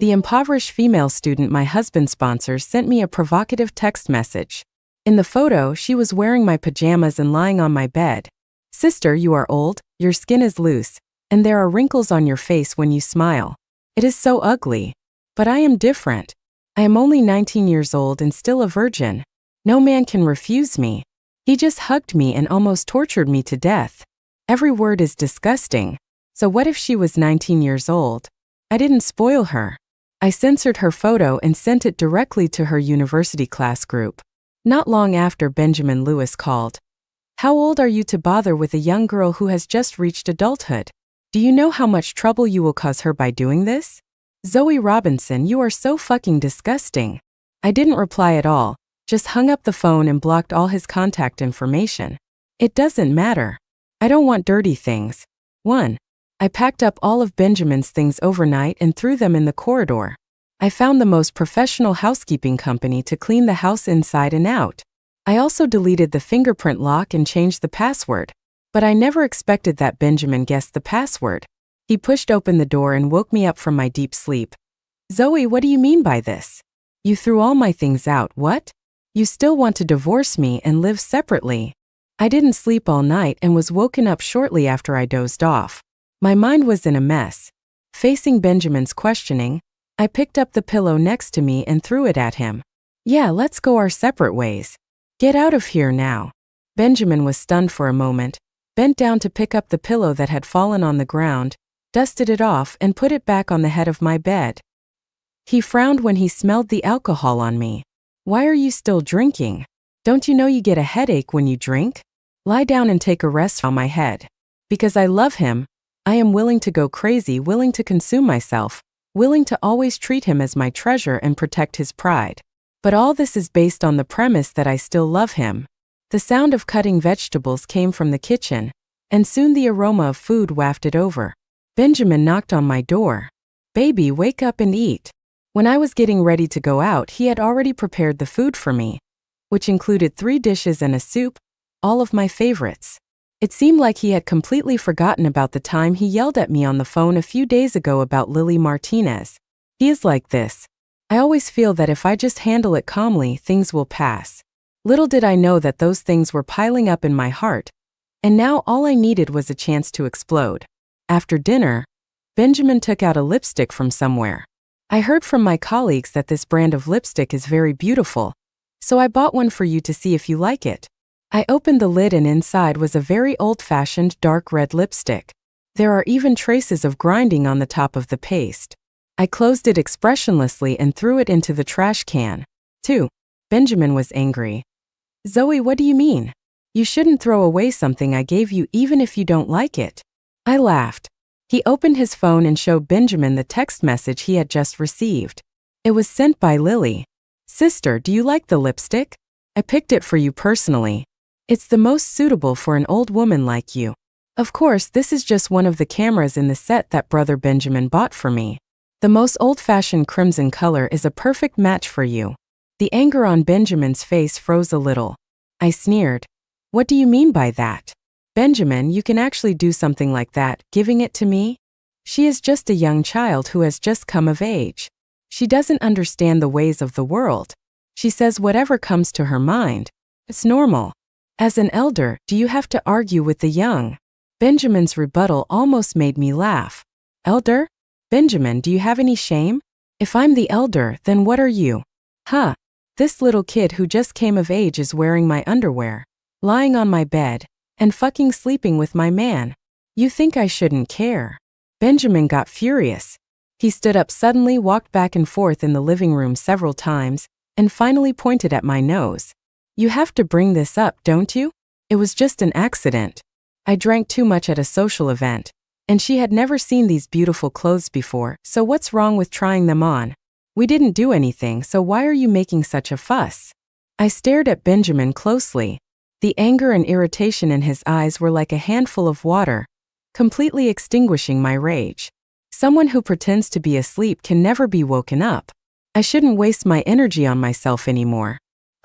The impoverished female student my husband sponsors sent me a provocative text message. In the photo, she was wearing my pajamas and lying on my bed. Sister, you are old, your skin is loose, and there are wrinkles on your face when you smile. It is so ugly. But I am different. I am only 19 years old and still a virgin. No man can refuse me. He just hugged me and almost tortured me to death. Every word is disgusting. So what if she was 19 years old? I didn't spoil her. I censored her photo and sent it directly to her university class group. Not long after, Benjamin Lewis called. How old are you to bother with a young girl who has just reached adulthood? Do you know how much trouble you will cause her by doing this? Zoe Robinson, you are so fucking disgusting. I didn't reply at all, just hung up the phone and blocked all his contact information. It doesn't matter. I don't want dirty things. 1. I packed up all of Benjamin's things overnight and threw them in the corridor. I found the most professional housekeeping company to clean the house inside and out. I also deleted the fingerprint lock and changed the password. But I never expected that Benjamin guessed the password. He pushed open the door and woke me up from my deep sleep. Zoe, what do you mean by this? You threw all my things out, what? You still want to divorce me and live separately? I didn't sleep all night and was woken up shortly after I dozed off. My mind was in a mess. Facing Benjamin's questioning, I picked up the pillow next to me and threw it at him. Yeah, let's go our separate ways. Get out of here now. Benjamin was stunned for a moment, bent down to pick up the pillow that had fallen on the ground, dusted it off and put it back on the head of my bed. He frowned when he smelled the alcohol on me. Why are you still drinking? Don't you know you get a headache when you drink? Lie down and take a rest on my head. Because I love him, I am willing to go crazy, willing to consume myself, willing to always treat him as my treasure and protect his pride. But all this is based on the premise that I still love him. The sound of cutting vegetables came from the kitchen, and soon the aroma of food wafted over. Benjamin knocked on my door. Baby, wake up and eat. When I was getting ready to go out, he had already prepared the food for me, which included 3 dishes and a soup, all of my favorites. It seemed like he had completely forgotten about the time he yelled at me on the phone a few days ago about Lily Martinez. He is like this. I always feel that if I just handle it calmly, things will pass. Little did I know that those things were piling up in my heart, and now all I needed was a chance to explode. After dinner, Benjamin took out a lipstick from somewhere. I heard from my colleagues that this brand of lipstick is very beautiful, so I bought one for you to see if you like it. I opened the lid and inside was a very old-fashioned dark red lipstick. There are even traces of grinding on the top of the paste. I closed it expressionlessly and threw it into the trash can. 2. Benjamin was angry. Zoe, what do you mean? You shouldn't throw away something I gave you even if you don't like it. I laughed. He opened his phone and showed Benjamin the text message he had just received. It was sent by Lily. Sister, do you like the lipstick? I picked it for you personally. It's the most suitable for an old woman like you. Of course, this is just one of the cameras in the set that brother Benjamin bought for me. The most old-fashioned crimson color is a perfect match for you. The anger on Benjamin's face froze a little. I sneered. What do you mean by that? Benjamin, you can actually do something like that, giving it to me? She is just a young child who has just come of age. She doesn't understand the ways of the world. She says whatever comes to her mind. It's normal. As an elder, do you have to argue with the young? Benjamin's rebuttal almost made me laugh. Elder? Benjamin, do you have any shame? If I'm the elder, then what are you? Huh. This little kid who just came of age is wearing my underwear, lying on my bed, and fucking sleeping with my man. You think I shouldn't care? Benjamin got furious. He stood up suddenly, walked back and forth in the living room several times, and finally pointed at my nose. You have to bring this up, don't you? It was just an accident. I drank too much at a social event, and she had never seen these beautiful clothes before, so what's wrong with trying them on? We didn't do anything, so why are you making such a fuss? I stared at Benjamin closely. The anger and irritation in his eyes were like a handful of water, completely extinguishing my rage. Someone who pretends to be asleep can never be woken up. I shouldn't waste my energy on myself anymore.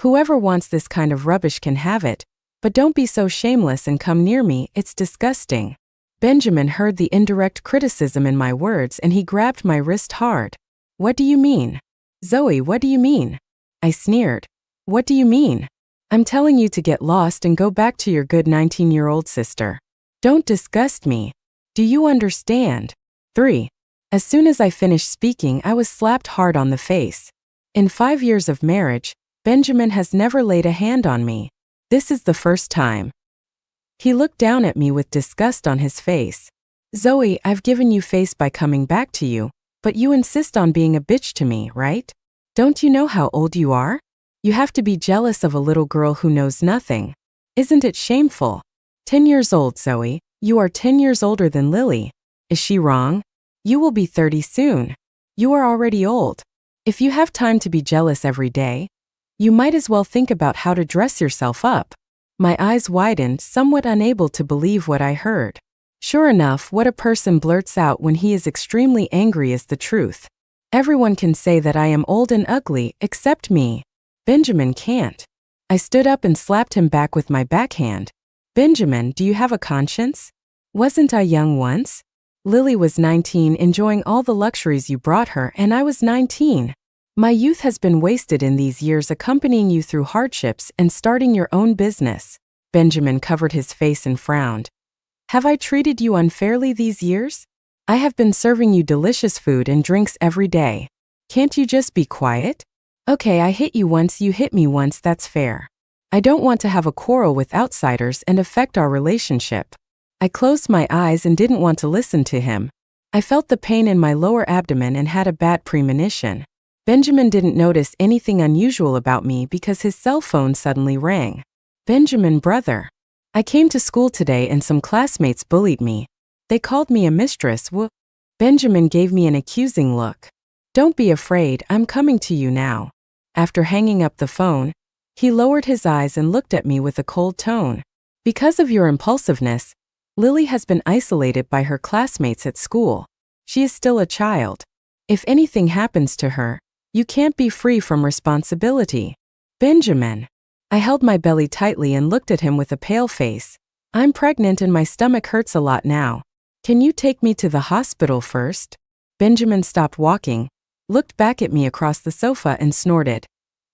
Whoever wants this kind of rubbish can have it, but don't be so shameless and come near me, it's disgusting. Benjamin heard the indirect criticism in my words and he grabbed my wrist hard. What do you mean? Zoe, what do you mean? I sneered. What do you mean? I'm telling you to get lost and go back to your good 19-year-old sister. Don't disgust me. Do you understand? 3. As soon as I finished speaking, I was slapped hard on the face. In 5 years of marriage, Benjamin has never laid a hand on me. This is the first time. He looked down at me with disgust on his face. Zoe, I've given you face by coming back to you, but you insist on being a bitch to me, right? Don't you know how old you are? You have to be jealous of a little girl who knows nothing. Isn't it shameful? 10 years old, Zoe. You are 10 years older than Lily. Is she wrong? You will be 30 soon. You are already old. If you have time to be jealous every day, you might as well think about how to dress yourself up. My eyes widened, somewhat unable to believe what I heard. Sure enough, what a person blurts out when he is extremely angry is the truth. Everyone can say that I am old and ugly, except me. Benjamin can't. I stood up and slapped him back with my backhand. Benjamin, do you have a conscience? Wasn't I young once? Lily was 19, enjoying all the luxuries you brought her, and I was 19. My youth has been wasted in these years accompanying you through hardships and starting your own business. Benjamin covered his face and frowned. Have I treated you unfairly these years? I have been serving you delicious food and drinks every day. Can't you just be quiet? Okay, I hit you once, you hit me once, that's fair. I don't want to have a quarrel with outsiders and affect our relationship. I closed my eyes and didn't want to listen to him. I felt the pain in my lower abdomen and had a bad premonition. Benjamin didn't notice anything unusual about me because his cell phone suddenly rang. Benjamin, brother. I came to school today and some classmates bullied me. They called me a mistress. Benjamin gave me an accusing look. Don't be afraid, I'm coming to you now. After hanging up the phone, he lowered his eyes and looked at me with a cold tone. Because of your impulsiveness, Lily has been isolated by her classmates at school. She is still a child. If anything happens to her, you can't be free from responsibility. Benjamin. I held my belly tightly and looked at him with a pale face. I'm pregnant and my stomach hurts a lot now. Can you take me to the hospital first? Benjamin stopped walking, looked back at me across the sofa and snorted.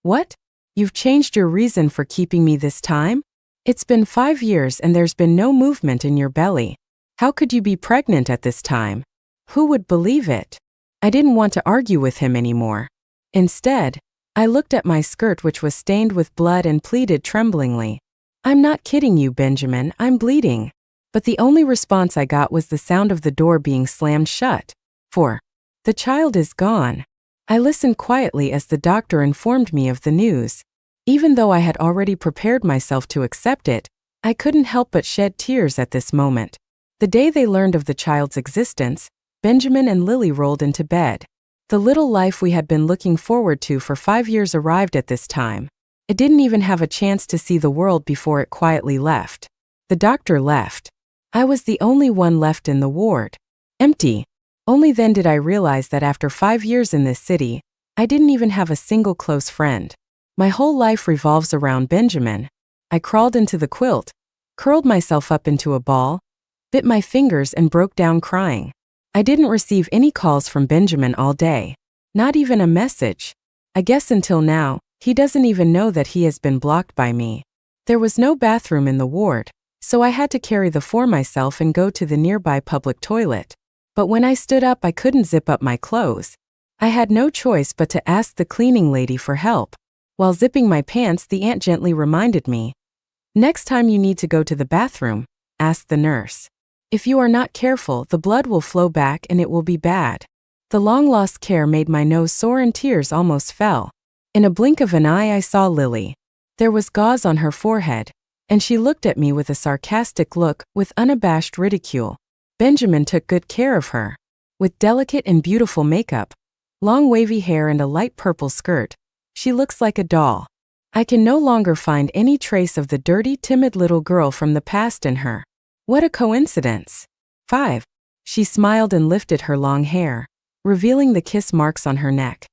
What? You've changed your reason for keeping me this time? It's been 5 years and there's been no movement in your belly. How could you be pregnant at this time? Who would believe it? I didn't want to argue with him anymore. Instead, I looked at my skirt which was stained with blood and pleaded tremblingly. I'm not kidding you, Benjamin, I'm bleeding. But the only response I got was the sound of the door being slammed shut. 4. The child is gone. I listened quietly as the doctor informed me of the news. Even though I had already prepared myself to accept it, I couldn't help but shed tears at this moment. The day they learned of the child's existence, Benjamin and Lily rolled into bed. The little life we had been looking forward to for 5 years arrived at this time. It didn't even have a chance to see the world before it quietly left. The doctor left. I was the only one left in the ward. Empty. Only then did I realize that after 5 years in this city, I didn't even have a single close friend. My whole life revolves around Benjamin. I crawled into the quilt, curled myself up into a ball, bit my fingers and broke down crying. I didn't receive any calls from Benjamin all day. Not even a message. I guess until now, he doesn't even know that he has been blocked by me. There was no bathroom in the ward, so I had to carry the floor myself and go to the nearby public toilet. But when I stood up, I couldn't zip up my clothes. I had no choice but to ask the cleaning lady for help. While zipping my pants, the aunt gently reminded me, "Next time you need to go to the bathroom, ask the nurse. If you are not careful, the blood will flow back and it will be bad." The long-lost care made my nose sore and tears almost fell. In a blink of an eye, I saw Lily. There was gauze on her forehead, and she looked at me with a sarcastic look, with unabashed ridicule. Benjamin took good care of her. With delicate and beautiful makeup, long wavy hair and a light purple skirt, she looks like a doll. I can no longer find any trace of the dirty, timid little girl from the past in her. What a coincidence. 5. She smiled and lifted her long hair, revealing the kiss marks on her neck.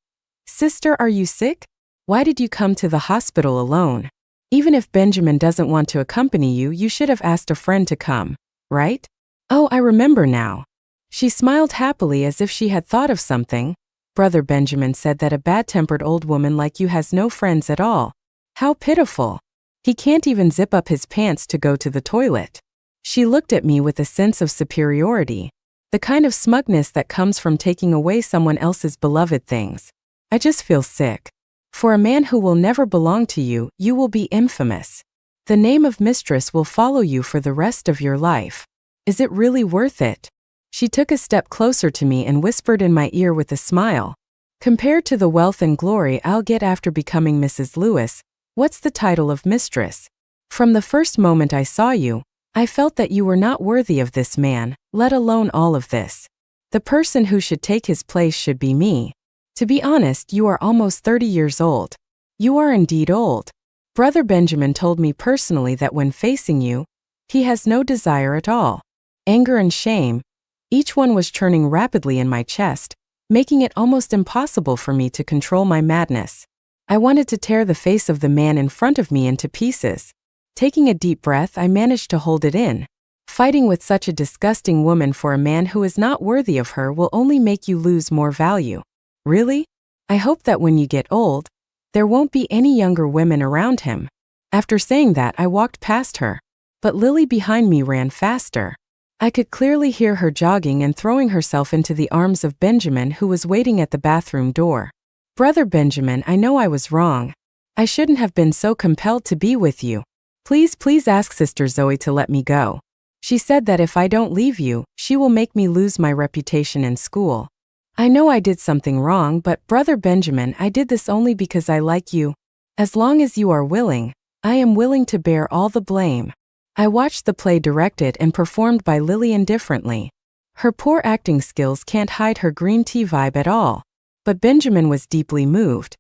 Sister, are you sick? Why did you come to the hospital alone? Even if Benjamin doesn't want to accompany you, you should have asked a friend to come, right? Oh, I remember now. She smiled happily as if she had thought of something. Brother Benjamin said that a bad-tempered old woman like you has no friends at all. How pitiful. He can't even zip up his pants to go to the toilet. She looked at me with a sense of superiority, the kind of smugness that comes from taking away someone else's beloved things. I just feel sick. For a man who will never belong to you, you will be infamous. The name of mistress will follow you for the rest of your life. Is it really worth it? She took a step closer to me and whispered in my ear with a smile. Compared to the wealth and glory I'll get after becoming Mrs. Lewis, what's the title of mistress? From the first moment I saw you, I felt that you were not worthy of this man, let alone all of this. The person who should take his place should be me. To be honest, you are almost 30 years old. You are indeed old. Brother Benjamin told me personally that when facing you, he has no desire at all. Anger and shame, each one was churning rapidly in my chest, making it almost impossible for me to control my madness. I wanted to tear the face of the man in front of me into pieces. Taking a deep breath, I managed to hold it in. Fighting with such a disgusting woman for a man who is not worthy of her will only make you lose more value. Really? I hope that when you get old, there won't be any younger women around him. After saying that, I walked past her. But Lily behind me ran faster. I could clearly hear her jogging and throwing herself into the arms of Benjamin, who was waiting at the bathroom door. Brother Benjamin, I know I was wrong. I shouldn't have been so compelled to be with you. Please ask Sister Zoe to let me go. She said that if I don't leave you, she will make me lose my reputation in school. I know I did something wrong, but Brother Benjamin, I did this only because I like you. As long as you are willing, I am willing to bear all the blame. I watched the play directed and performed by Lily indifferently. Her poor acting skills can't hide her green tea vibe at all. But Benjamin was deeply moved.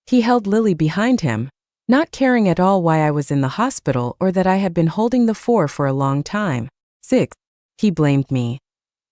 He held Lily behind him, not caring at all why I was in the hospital or that I had been holding the fort for a long time. 6. He blamed me.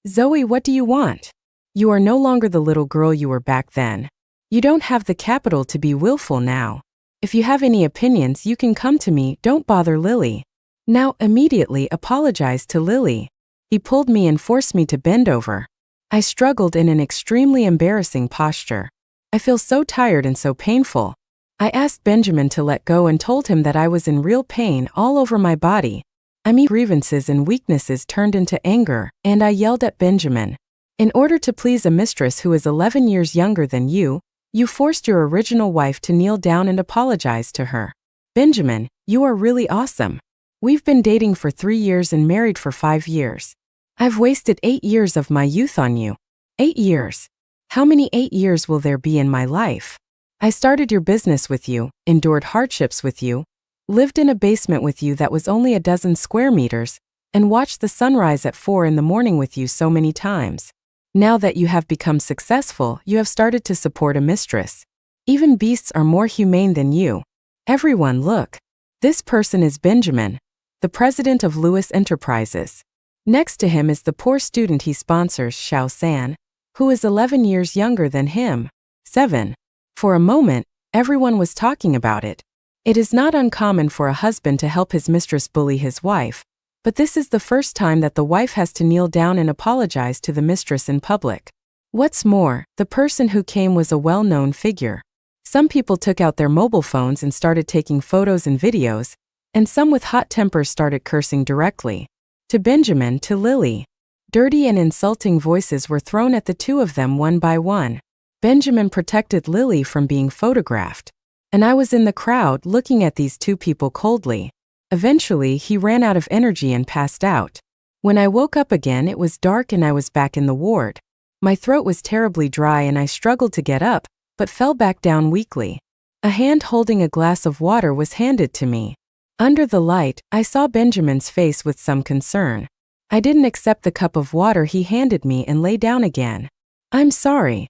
Zoe, what do you want? You are no longer the little girl you were back then. You don't have the capital to be willful now. If you have any opinions, you can come to me, don't bother Lily. Now immediately apologize to Lily. He pulled me and forced me to bend over. I struggled in an extremely embarrassing posture. I feel so tired and so painful. I asked Benjamin to let go and told him that I was in real pain all over my body. Grievances and weaknesses turned into anger, and I yelled at Benjamin. In order to please a mistress who is 11 years younger than you, you forced your original wife to kneel down and apologize to her. Benjamin, you are really awesome. We've been dating for 3 years and married for 5 years. I've wasted 8 years of my youth on you. 8 years. How many 8 years will there be in my life? I started your business with you, endured hardships with you, lived in a basement with you that was only a dozen square meters, and watched the sunrise at 4 in the morning with you so many times. Now that you have become successful, you have started to support a mistress. Even beasts are more humane than you. Everyone look. This person is Benjamin, the president of Lewis Enterprises. Next to him is the poor student he sponsors, Xiao San, who is 11 years younger than him. 7. For a moment, everyone was talking about it. It is not uncommon for a husband to help his mistress bully his wife, but this is the first time that the wife has to kneel down and apologize to the mistress in public. What's more, the person who came was a well-known figure. Some people took out their mobile phones and started taking photos and videos, and some with hot tempers started cursing directly. To Benjamin, to Lily. Dirty and insulting voices were thrown at the two of them one by one. Benjamin protected Lily from being photographed. And I was in the crowd looking at these two people coldly. Eventually, he ran out of energy and passed out. When I woke up again, it was dark and I was back in the ward. My throat was terribly dry and I struggled to get up, but fell back down weakly. A hand holding a glass of water was handed to me. Under the light, I saw Benjamin's face with some concern. I didn't accept the cup of water he handed me and lay down again. I'm sorry.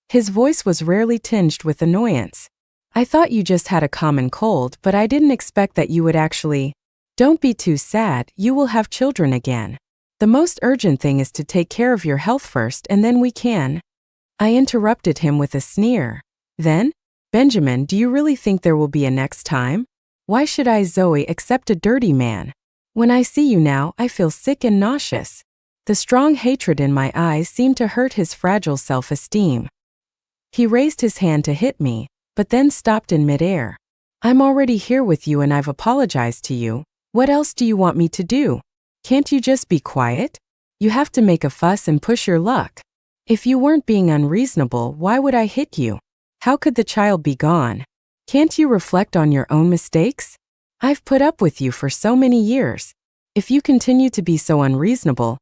His voice was rarely tinged with annoyance. I thought you just had a common cold, but I didn't expect that you would actually. Don't be too sad, you will have children again. The most urgent thing is to take care of your health first and then we can. I interrupted him with a sneer. Then? Benjamin, do you really think there will be a next time? Why should I, Zoe, accept a dirty man? When I see you now, I feel sick and nauseous. The strong hatred in my eyes seemed to hurt his fragile self-esteem. He raised his hand to hit me, but then stopped in midair. I'm already here with you and I've apologized to you. What else do you want me to do? Can't you just be quiet? You have to make a fuss and push your luck. If you weren't being unreasonable, why would I hit you? How could the child be gone? Can't you reflect on your own mistakes? I've put up with you for so many years. If you continue to be so unreasonable,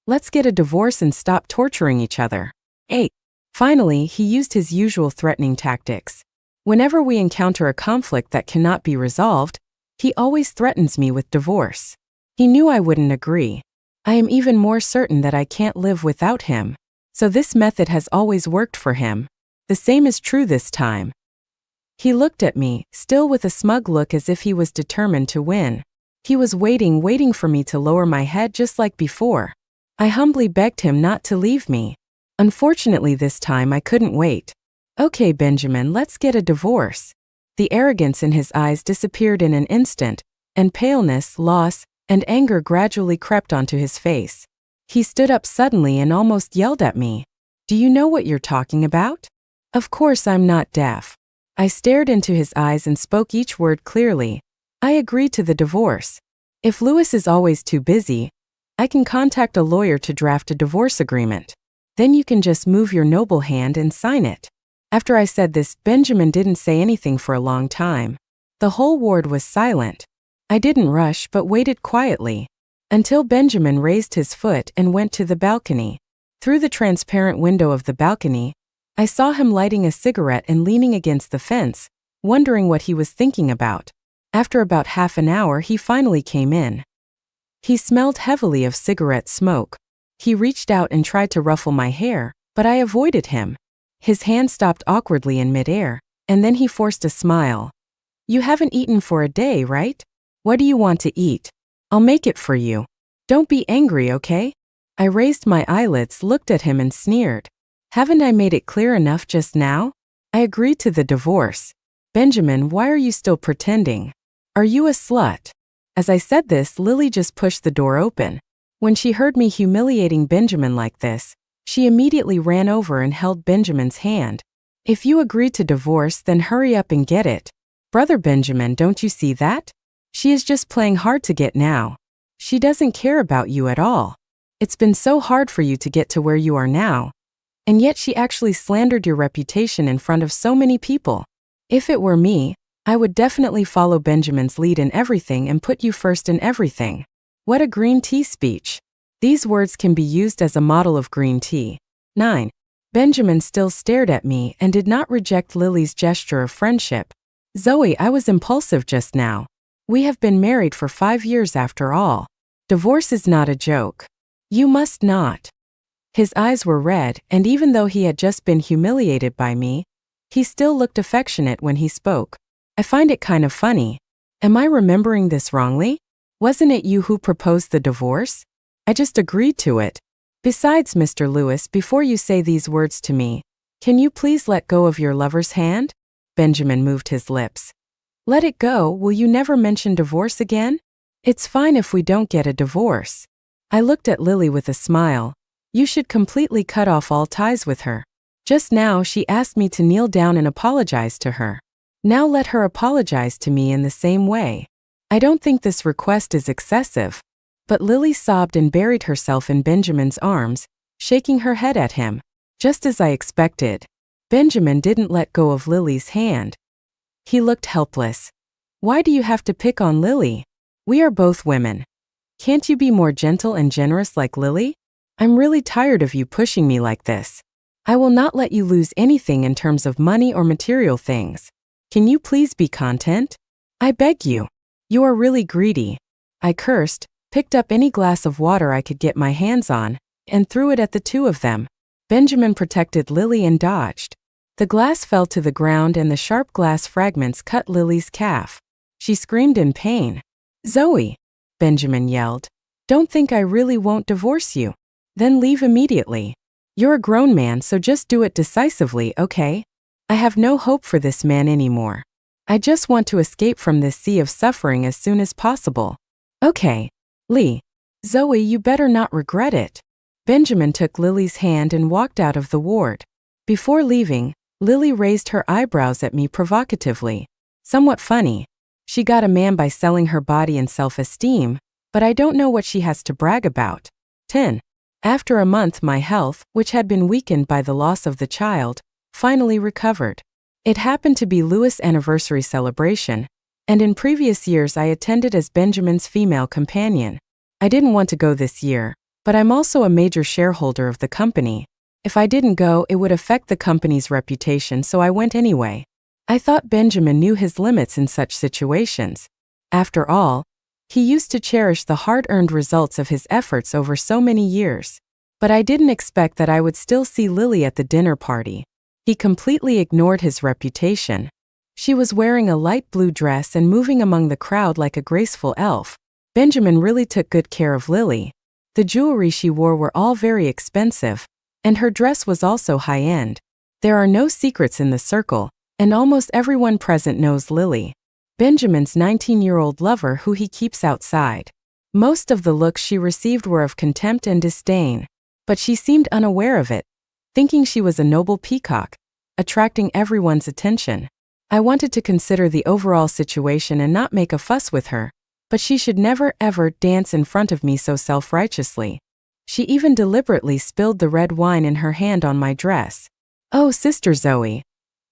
let's get a divorce and stop torturing each other. 8. Finally, he used his usual threatening tactics. Whenever we encounter a conflict that cannot be resolved, he always threatens me with divorce. He knew I wouldn't agree. I am even more certain that I can't live without him. So this method has always worked for him. The same is true this time. He looked at me, still with a smug look as if he was determined to win. He was waiting for me to lower my head just like before. I humbly begged him not to leave me. Unfortunately this time I couldn't wait. Okay, Benjamin, let's get a divorce. The arrogance in his eyes disappeared in an instant, and paleness, loss, and anger gradually crept onto his face. He stood up suddenly and almost yelled at me. Do you know what you're talking about? Of course I'm not deaf. I stared into his eyes and spoke each word clearly. I agree to the divorce. If Louis is always too busy, I can contact a lawyer to draft a divorce agreement. Then you can just move your noble hand and sign it. After I said this, Benjamin didn't say anything for a long time. The whole ward was silent. I didn't rush but waited quietly, until Benjamin raised his foot and went to the balcony. Through the transparent window of the balcony, I saw him lighting a cigarette and leaning against the fence, wondering what he was thinking about. After about half an hour, he finally came in. He smelled heavily of cigarette smoke. He reached out and tried to ruffle my hair, but I avoided him. His hand stopped awkwardly in midair, and then he forced a smile. You haven't eaten for a day, right? What do you want to eat? I'll make it for you. Don't be angry, okay? I raised my eyelids, looked at him and sneered. Haven't I made it clear enough just now? I agreed to the divorce. Benjamin, why are you still pretending? Are you a slut? As I said this, Lily just pushed the door open. When she heard me humiliating Benjamin like this, she immediately ran over and held Benjamin's hand. If you agreed to divorce, then hurry up and get it. Brother Benjamin, don't you see that? She is just playing hard to get now. She doesn't care about you at all. It's been so hard for you to get to where you are now. And yet she actually slandered your reputation in front of so many people. If it were me, I would definitely follow Benjamin's lead in everything and put you first in everything. What a green tea speech. These words can be used as a model of green tea. 9. Benjamin still stared at me and did not reject Lily's gesture of friendship. Zoe, I was impulsive just now. We have been married for 5 years after all. Divorce is not a joke. You must not. His eyes were red, and even though he had just been humiliated by me, he still looked affectionate when he spoke. I find it kind of funny. Am I remembering this wrongly? Wasn't it you who proposed the divorce? I just agreed to it. Besides, Mr. Lewis, before you say these words to me, can you please let go of your lover's hand? Benjamin moved his lips. Let it go. Will you never mention divorce again? It's fine if we don't get a divorce. I looked at Lily with a smile. You should completely cut off all ties with her. Just now she asked me to kneel down and apologize to her. Now let her apologize to me in the same way. I don't think this request is excessive. But Lily sobbed and buried herself in Benjamin's arms, shaking her head at him. Just as I expected. Benjamin didn't let go of Lily's hand. He looked helpless. Why do you have to pick on Lily? We are both women. Can't you be more gentle and generous like Lily? I'm really tired of you pushing me like this. I will not let you lose anything in terms of money or material things. Can you please be content? I beg you. You are really greedy. I cursed, picked up any glass of water I could get my hands on, and threw it at the two of them. Benjamin protected Lily and dodged. The glass fell to the ground and the sharp glass fragments cut Lily's calf. She screamed in pain. Zoe, Benjamin yelled. Don't think I really won't divorce you. Then leave immediately. You're a grown man, so just do it decisively, okay? I have no hope for this man anymore. I just want to escape from this sea of suffering as soon as possible. Okay. Lee. Zoe, you better not regret it. Benjamin took Lily's hand and walked out of the ward. Before leaving, Lily raised her eyebrows at me provocatively. Somewhat funny. She got a man by selling her body and self-esteem, but I don't know what she has to brag about. 10. After a month, my health, which had been weakened by the loss of the child, finally recovered. It happened to be Louis' anniversary celebration, and in previous years I attended as Benjamin's female companion. I didn't want to go this year, but I'm also a major shareholder of the company. If I didn't go, it would affect the company's reputation, so I went anyway. I thought Benjamin knew his limits in such situations. After all, he used to cherish the hard-earned results of his efforts over so many years. But I didn't expect that I would still see Lily at the dinner party. He completely ignored his reputation. She was wearing a light blue dress and moving among the crowd like a graceful elf. Benjamin really took good care of Lily. The jewelry she wore were all very expensive, and her dress was also high-end. There are no secrets in the circle, and almost everyone present knows Lily. Benjamin's 19-year-old lover who he keeps outside. Most of the looks she received were of contempt and disdain, but she seemed unaware of it, thinking she was a noble peacock, attracting everyone's attention. I wanted to consider the overall situation and not make a fuss with her, but she should never ever dance in front of me so self-righteously. She even deliberately spilled the red wine in her hand on my dress. "Oh, Sister Zoe,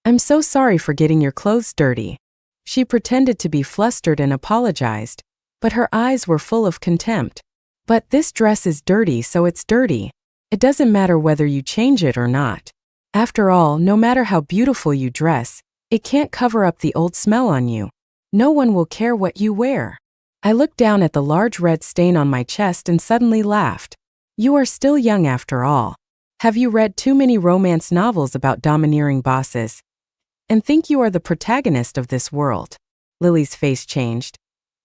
I'm so sorry for getting your clothes dirty." She pretended to be flustered and apologized, but her eyes were full of contempt. "But this dress is dirty, so it's dirty. It doesn't matter whether you change it or not. After all, no matter how beautiful you dress, it can't cover up the old smell on you. No one will care what you wear." I looked down at the large red stain on my chest and suddenly laughed. "You are still young after all. Have you read too many romance novels about domineering bosses and think you are the protagonist of this world?" Lily's face changed.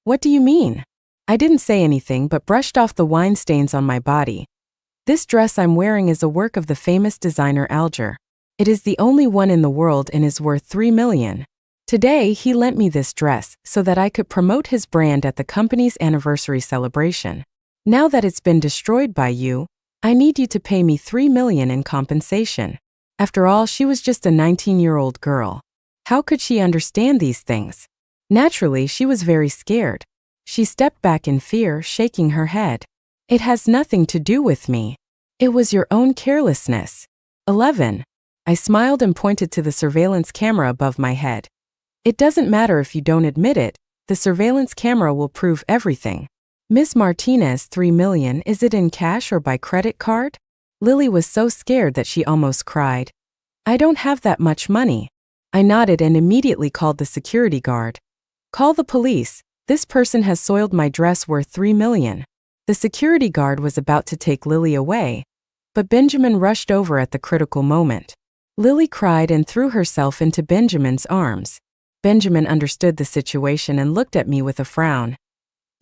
"What do you mean?" I didn't say anything but brushed off the wine stains on my body. "This dress I'm wearing is a work of the famous designer Alger. It is the only one in the world and is worth 3 million. Today he lent me this dress so that I could promote his brand at the company's anniversary celebration. Now that it's been destroyed by you, I need you to pay me 3 million in compensation." After all, she was just a 19-year-old girl. How could she understand these things? Naturally, she was very scared. She stepped back in fear, shaking her head. "It has nothing to do with me. It was your own carelessness." 11. I smiled and pointed to the surveillance camera above my head. "It doesn't matter if you don't admit it, the surveillance camera will prove everything." "Miss Martinez, 3 million, is it in cash or by credit card?" Lily was so scared that she almost cried. "I don't have that much money." I nodded and immediately called the security guard. "Call the police. This person has soiled my dress worth 3 million. The security guard was about to take Lily away, but Benjamin rushed over at the critical moment. Lily cried and threw herself into Benjamin's arms. Benjamin understood the situation and looked at me with a frown.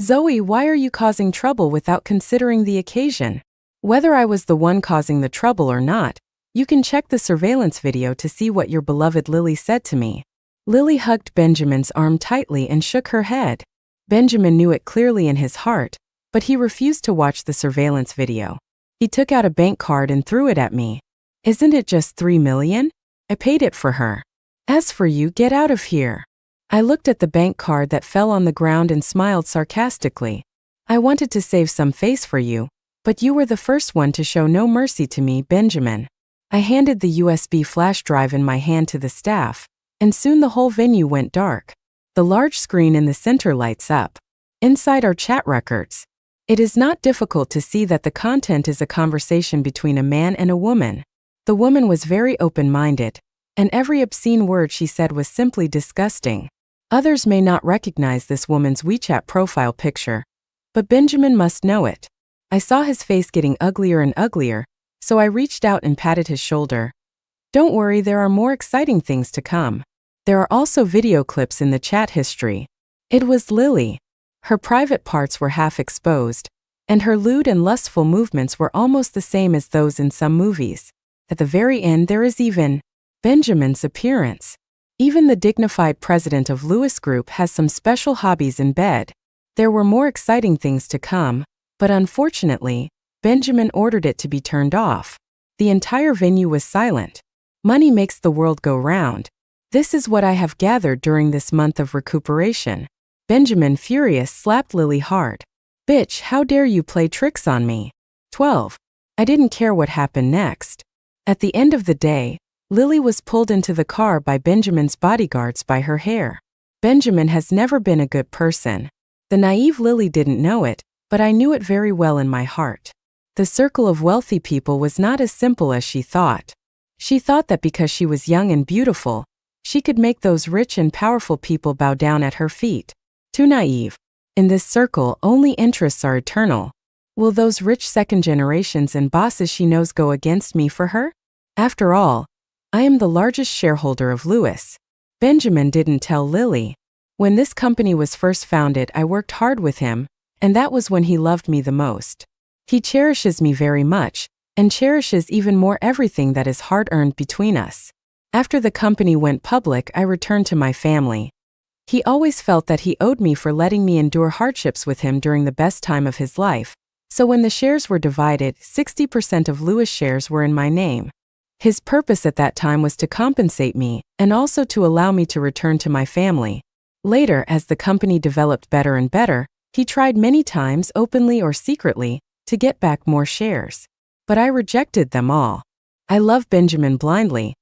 "Zoe, why are you causing trouble without considering the occasion? Whether I was the one causing the trouble or not, you can check the surveillance video to see what your beloved Lily said to me." Lily hugged Benjamin's arm tightly and shook her head. Benjamin knew it clearly in his heart, but he refused to watch the surveillance video. He took out a bank card and threw it at me. "Isn't it just 3 million? I paid it for her. As for you, get out of here." I looked at the bank card that fell on the ground and smiled sarcastically. "I wanted to save some face for you, but you were the first one to show no mercy to me, Benjamin." I handed the USB flash drive in my hand to the staff, and soon the whole venue went dark. The large screen in the center lights up. Inside are chat records. It is not difficult to see that the content is a conversation between a man and a woman. The woman was very open-minded, and every obscene word she said was simply disgusting. Others may not recognize this woman's WeChat profile picture, but Benjamin must know it. I saw his face getting uglier and uglier, so I reached out and patted his shoulder. "Don't worry, there are more exciting things to come." There are also video clips in the chat history. It was Lily. Her private parts were half exposed, and her lewd and lustful movements were almost the same as those in some movies. At the very end there is even Benjamin's appearance. Even the dignified president of Louis Group has some special hobbies in bed. There were more exciting things to come, but unfortunately, Benjamin ordered it to be turned off. The entire venue was silent. Money makes the world go round. This is what I have gathered during this month of recuperation. Benjamin, furious, slapped Lily hard. Bitch, how dare you play tricks on me? 12. I didn't care what happened next. At the end of the day, Lily was pulled into the car by Benjamin's bodyguards by her hair. Benjamin has never been a good person. The naive Lily didn't know it, but I knew it very well in my heart. The circle of wealthy people was not as simple as she thought. She thought that because she was young and beautiful, she could make those rich and powerful people bow down at her feet. Too naive. In this circle, only interests are eternal. Will those rich second generations and bosses she knows go against me for her? After all, I am the largest shareholder of Lewis. Benjamin didn't tell Lily. When this company was first founded, I worked hard with him, and that was when he loved me the most. He cherishes me very much, and cherishes even more everything that is hard-earned between us. After the company went public, I returned to my family. He always felt that he owed me for letting me endure hardships with him during the best time of his life, so when the shares were divided, 60% of Lewis shares were in my name. His purpose at that time was to compensate me, and also to allow me to return to my family. Later, as the company developed better and better, he tried many times, openly or secretly, to get back more shares. But I rejected them all. I love Benjamin blindly,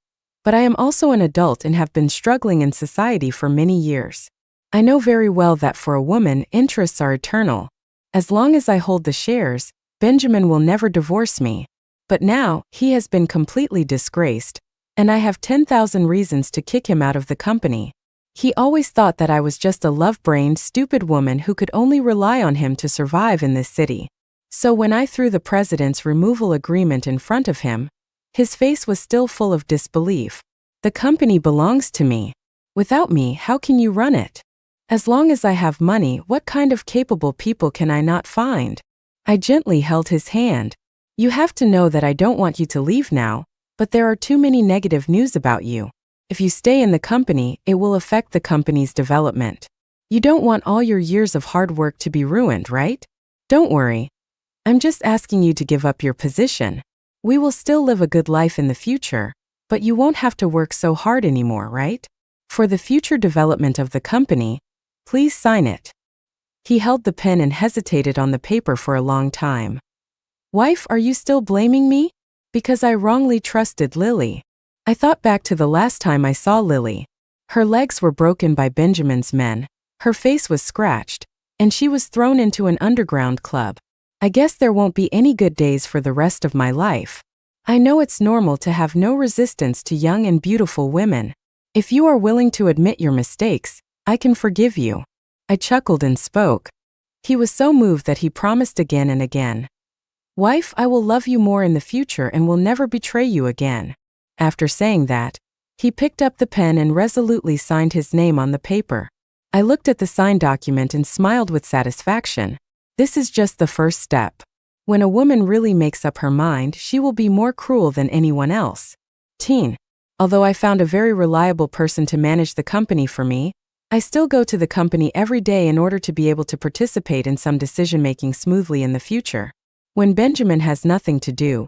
but I am also an adult and have been struggling in society for many years. I know very well that for a woman, interests are eternal. As long as I hold the shares, Benjamin will never divorce me. But now, he has been completely disgraced, and I have 10,000 reasons to kick him out of the company. He always thought that I was just a love-brained, stupid woman who could only rely on him to survive in this city. So when I threw the president's removal agreement in front of him, his face was still full of disbelief. The company belongs to me. Without me, how can you run it? As long as I have money, what kind of capable people can I not find? I gently held his hand. You have to know that I don't want you to leave now, but there are too many negative news about you. If you stay in the company, it will affect the company's development. You don't want all your years of hard work to be ruined, right? Don't worry. I'm just asking you to give up your position. We will still live a good life in the future, but you won't have to work so hard anymore, right? For the future development of the company, please sign it. He held the pen and hesitated on the paper for a long time. Wife, are you still blaming me? Because I wrongly trusted Lily. I thought back to the last time I saw Lily. Her legs were broken by Benjamin's men, her face was scratched, and she was thrown into an underground club. I guess there won't be any good days for the rest of my life. I know it's normal to have no resistance to young and beautiful women. If you are willing to admit your mistakes, I can forgive you. I chuckled and spoke. He was so moved that he promised again and again. Wife, I will love you more in the future and will never betray you again. After saying that, he picked up the pen and resolutely signed his name on the paper. I looked at the signed document and smiled with satisfaction. This is just the first step. When a woman really makes up her mind, she will be more cruel than anyone else. Although I found a very reliable person to manage the company for me, I still go to the company every day in order to be able to participate in some decision-making smoothly in the future. When Benjamin has nothing to do,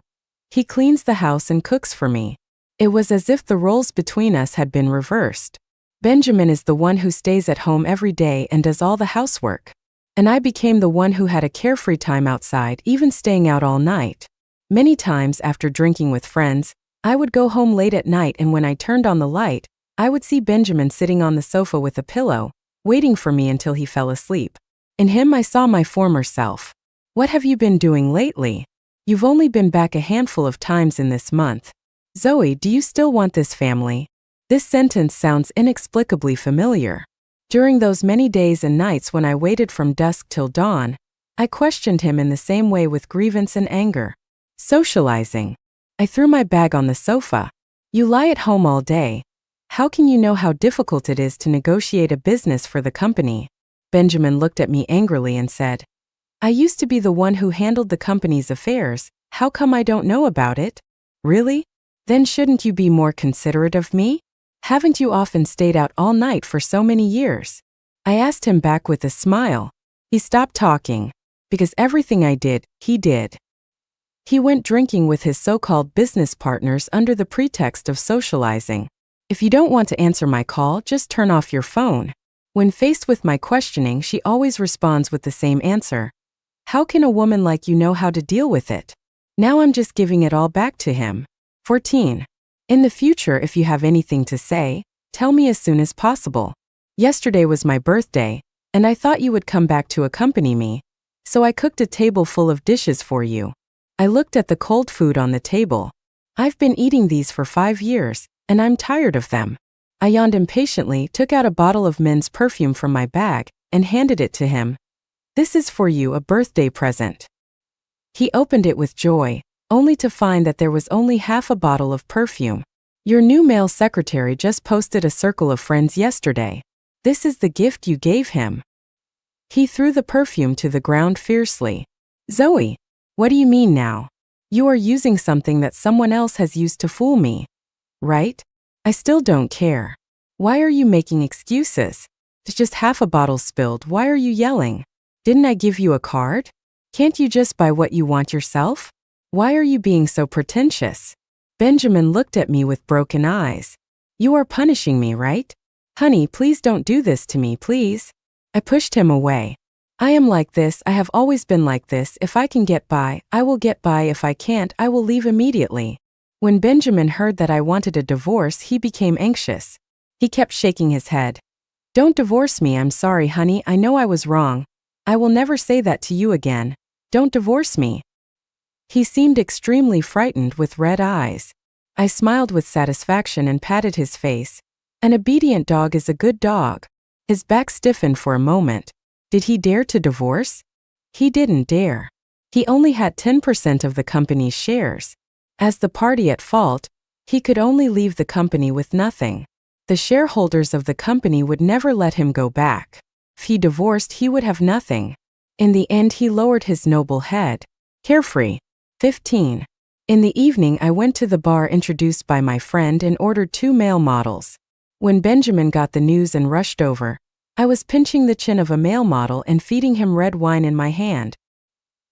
he cleans the house and cooks for me. It was as if the roles between us had been reversed. Benjamin is the one who stays at home every day and does all the housework. And I became the one who had a carefree time outside, even staying out all night. Many times after drinking with friends, I would go home late at night, and when I turned on the light, I would see Benjamin sitting on the sofa with a pillow, waiting for me until he fell asleep. In him I saw my former self. What have you been doing lately? You've only been back a handful of times in this month. Zoe, do you still want this family? This sentence sounds inexplicably familiar. During those many days and nights when I waited from dusk till dawn, I questioned him in the same way with grievance and anger. Socializing. I threw my bag on the sofa. You lie at home all day. How can you know how difficult it is to negotiate a business for the company? Benjamin looked at me angrily and said, I used to be the one who handled the company's affairs. How come I don't know about it? Really? Then shouldn't you be more considerate of me? Haven't you often stayed out all night for so many years? I asked him back with a smile. He stopped talking. Because everything I did, he did. He went drinking with his so-called business partners under the pretext of socializing. If you don't want to answer my call, just turn off your phone. When faced with my questioning, she always responds with the same answer. How can a woman like you know how to deal with it? Now I'm just giving it all back to him. 14. In the future, if you have anything to say, tell me as soon as possible. Yesterday was my birthday, and I thought you would come back to accompany me, so I cooked a table full of dishes for you. I looked at the cold food on the table. I've been eating these for 5 years, and I'm tired of them. I yawned impatiently, took out a bottle of men's perfume from my bag, and handed it to him. This is for you, a birthday present. He opened it with joy, only to find that there was only half a bottle of perfume. Your new male secretary just posted a circle of friends yesterday. This is the gift you gave him. He threw the perfume to the ground fiercely. Zoe, what do you mean now? You are using something that someone else has used to fool me. Right? I still don't care. Why are you making excuses? It's just half a bottle spilled. Why are you yelling? Didn't I give you a card? Can't you just buy what you want yourself? Why are you being so pretentious? Benjamin looked at me with broken eyes. You are punishing me, right? Honey, please don't do this to me, please. I pushed him away. I am like this, I have always been like this. If I can get by, I will get by. If I can't, I will leave immediately. When Benjamin heard that I wanted a divorce, he became anxious. He kept shaking his head. Don't divorce me, I'm sorry, honey, I know I was wrong. I will never say that to you again. Don't divorce me. He seemed extremely frightened with red eyes. I smiled with satisfaction and patted his face. An obedient dog is a good dog. His back stiffened for a moment. Did he dare to divorce? He didn't dare. He only had 10% of the company's shares. As the party at fault, he could only leave the company with nothing. The shareholders of the company would never let him go back. If he divorced, he would have nothing. In the end, he lowered his noble head. Carefree. 15. In the evening, I went to the bar introduced by my friend and ordered 2 male models. When Benjamin got the news and rushed over, I was pinching the chin of a male model and feeding him red wine in my hand.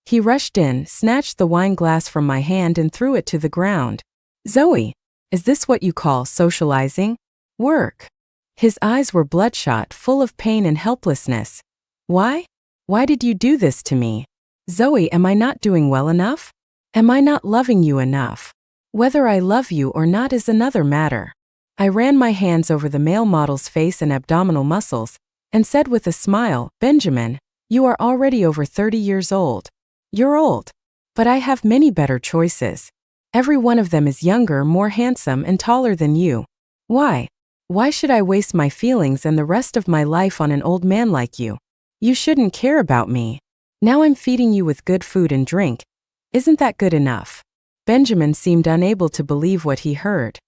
He rushed in, snatched the wine glass from my hand and threw it to the ground. Zoe, is this what you call socializing? Work. His eyes were bloodshot, full of pain and helplessness. Why? Why did you do this to me? Zoe, am I not doing well enough? Am I not loving you enough? Whether I love you or not is another matter. I ran my hands over the male model's face and abdominal muscles, and said with a smile, Benjamin, you are already over 30 years old. You're old. But I have many better choices. Every one of them is younger, more handsome, and taller than you. Why? Why should I waste my feelings and the rest of my life on an old man like you? You shouldn't care about me. Now I'm feeding you with good food and drink. Isn't that good enough? Benjamin seemed unable to believe what he heard.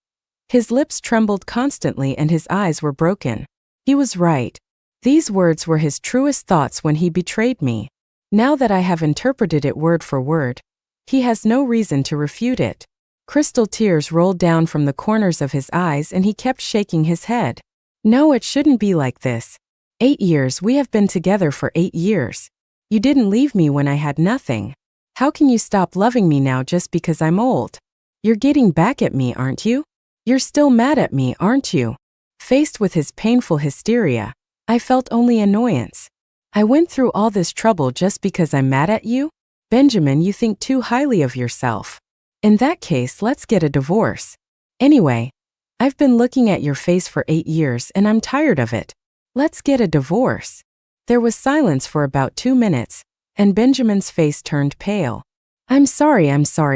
His lips trembled constantly and his eyes were broken. He was right. These words were his truest thoughts when he betrayed me. Now that I have interpreted it word for word, he has no reason to refute it. Crystal tears rolled down from the corners of his eyes and he kept shaking his head. No, it shouldn't be like this. 8 years, we have been together for 8 years. You didn't leave me when I had nothing. How can you stop loving me now just because I'm old? You're getting back at me, aren't you? You're still mad at me, aren't you? Faced with his painful hysteria, I felt only annoyance. I went through all this trouble just because I'm mad at you? Benjamin, you think too highly of yourself. In that case, let's get a divorce. Anyway, I've been looking at your face for 8 years and I'm tired of it. Let's get a divorce. There was silence for about 2 minutes, and Benjamin's face turned pale. I'm sorry,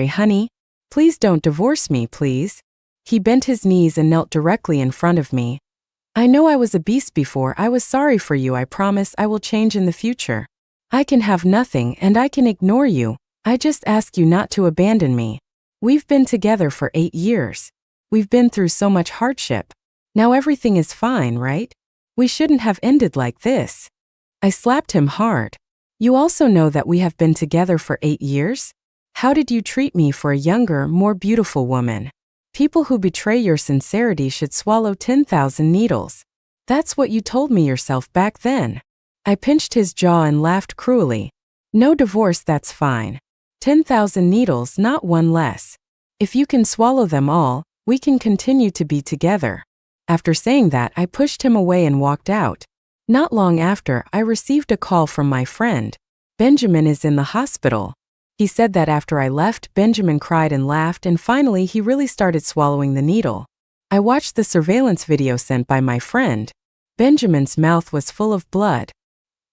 honey. Please don't divorce me, please. He bent his knees and knelt directly in front of me. I know I was a beast before. I was sorry for you. I promise I will change in the future. I can have nothing and I can ignore you. I just ask you not to abandon me. We've been together for 8 years. We've been through so much hardship. Now everything is fine, right? We shouldn't have ended like this. I slapped him hard. You also know that we have been together for 8 years? How did you treat me for a younger, more beautiful woman? People who betray your sincerity should swallow 10,000 needles. That's what you told me yourself back then. I pinched his jaw and laughed cruelly. No divorce, that's fine. 10,000 needles, not one less. If you can swallow them all, we can continue to be together. After saying that, I pushed him away and walked out. Not long after, I received a call from my friend. Benjamin is in the hospital. He said that after I left, Benjamin cried and laughed, and finally he really started swallowing the needle. I watched the surveillance video sent by my friend. Benjamin's mouth was full of blood.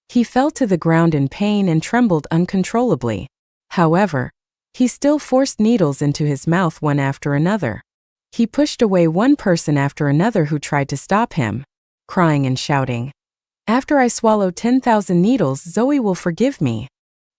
He fell to the ground in pain and trembled uncontrollably. However, he still forced needles into his mouth one after another. He pushed away one person after another who tried to stop him, crying and shouting, "After I swallow 10,000 needles, Zoe will forgive me."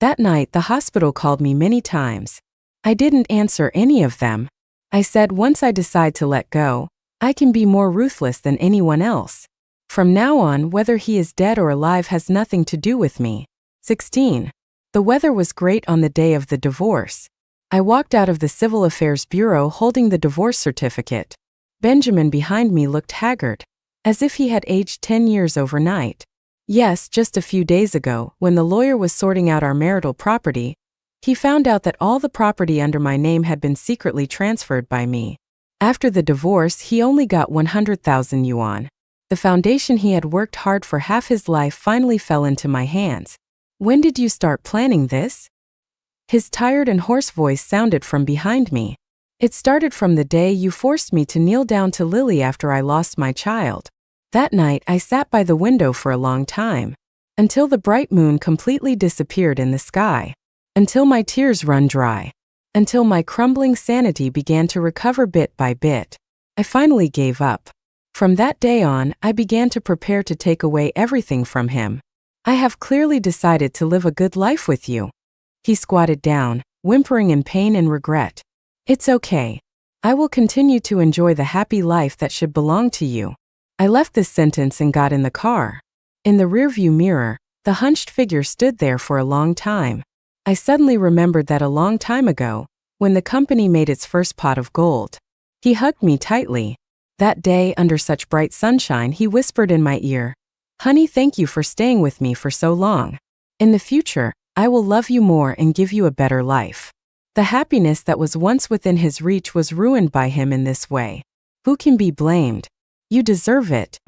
That night, the hospital called me many times. I didn't answer any of them. I said once I decide to let go, I can be more ruthless than anyone else. From now on, whether he is dead or alive has nothing to do with me. 16. The weather was great on the day of the divorce. I walked out of the Civil Affairs Bureau holding the divorce certificate. Benjamin behind me looked haggard, as if he had aged 10 years overnight. Yes, just a few days ago, when the lawyer was sorting out our marital property, he found out that all the property under my name had been secretly transferred by me. After the divorce, he only got 100,000 yuan. The foundation he had worked hard for half his life finally fell into my hands. When did you start planning this? His tired and hoarse voice sounded from behind me. It started from the day you forced me to kneel down to Lily after I lost my child. That night, I sat by the window for a long time, until the bright moon completely disappeared in the sky, until my tears run dry, until my crumbling sanity began to recover bit by bit. I finally gave up. From that day on, I began to prepare to take away everything from him. I have clearly decided to live a good life with you. He squatted down, whimpering in pain and regret. It's okay. I will continue to enjoy the happy life that should belong to you. I left this sentence and got in the car. In the rearview mirror, the hunched figure stood there for a long time. I suddenly remembered that a long time ago, when the company made its first pot of gold. He hugged me tightly. That day, under such bright sunshine, he whispered in my ear, "Honey, thank you for staying with me for so long. In the future, I will love you more and give you a better life." The happiness that was once within his reach was ruined by him in this way. Who can be blamed? You deserve it.